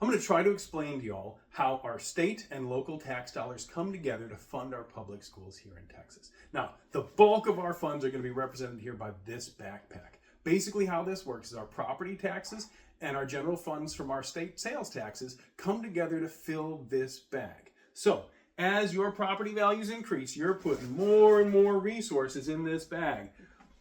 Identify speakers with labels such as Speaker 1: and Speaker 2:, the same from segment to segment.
Speaker 1: I'm going to try to explain to y'all how our state and local tax dollars come together to fund our public schools here in Texas. Now, the bulk of our funds are going to be represented here by this backpack. Basically how this works is our property taxes and our general funds from our state sales taxes come together to fill this bag. So, as your property values increase, you're putting more and more resources in this bag,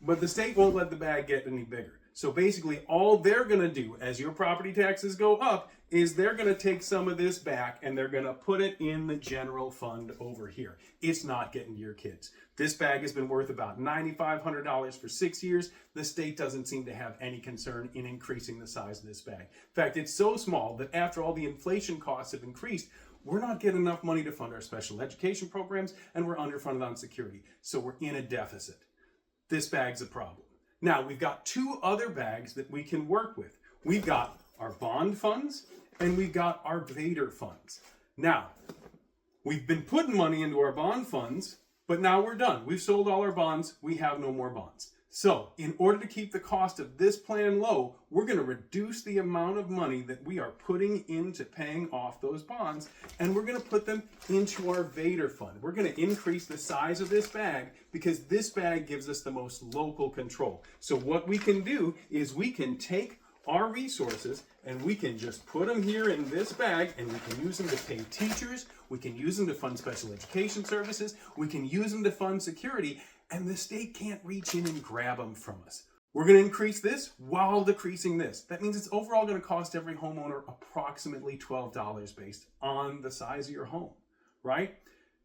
Speaker 1: but the state won't let the bag get any bigger. So basically all they're going to do as your property taxes go up is they're going to take some of this back and they're going to put it in the general fund over here. It's not getting to your kids. This bag has been worth about $9,500 for 6 years. The state doesn't seem to have any concern in increasing the size of this bag. In fact, it's so small that after all the inflation costs have increased, we're not getting enough money to fund our special education programs and we're underfunded on security. So we're in a deficit. This bag's a problem. Now, we've got two other bags that we can work with. We've got our bond funds and we've got our VATRE funds. Now, we've been putting money into our bond funds, but now we're done. We've sold all our bonds. We have no more bonds. So, in order to keep the cost of this plan low, we're going to reduce the amount of money that we are putting into paying off those bonds, and we're going to put them into our VATRE fund. We're going to increase the size of this bag because this bag gives us the most local control. So what we can do is we can take our resources and we can just put them here in this bag and we can use them to pay teachers, we can use them to fund special education services, we can use them to fund security, and the state can't reach in and grab them from us. We're going to increase this while decreasing this. That means it's overall going to cost every homeowner approximately $12 based on the size of your home, right?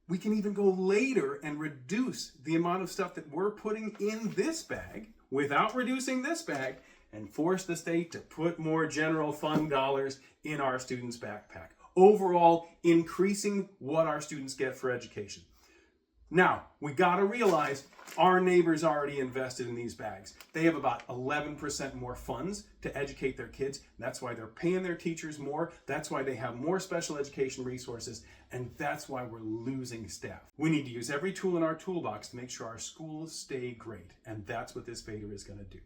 Speaker 1: We can even go later and reduce the amount of stuff that we're putting in this bag without reducing this bag and force the state to put more general fund dollars in our students' backpack. Overall, increasing what our students get for education. Now, we got to realize our neighbors already invested in these bags. They have about 11% more funds to educate their kids. That's why they're paying their teachers more. That's why they have more special education resources. And that's why we're losing staff. We need to use every tool in our toolbox to make sure our schools stay great. And that's what this VATRE is going to do.